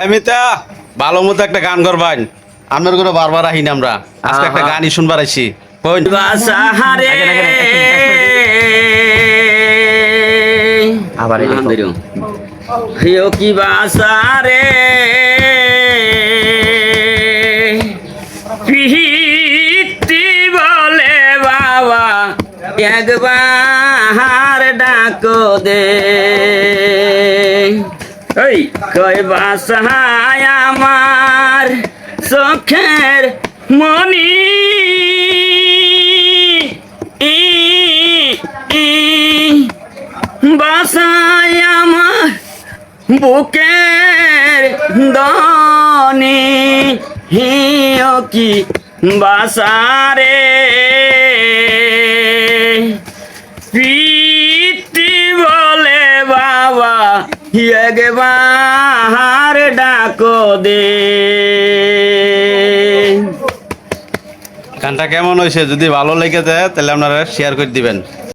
এমিতা ভালো মতো একটা গান করবেন। আপনার কোনো বারবার আহি না আমরা আজকে একটা গানই শুনবার আইছি। কোন বাসাহারে আবার এই দেখো। হিও কি বাসারে পিহিতি বলে বাবা একবার ডাকো দে এই কই বাসায় আমার চোখের মনি বাসায় আমার বুকের দনি হিও কি বাসারে পিতি বলে বাবা একবার ডাকো দে। গানটা কেমন হয়েছে? যদি ভালো লেগে যায় তাহলে আপনারা শেয়ার করে দিবেন।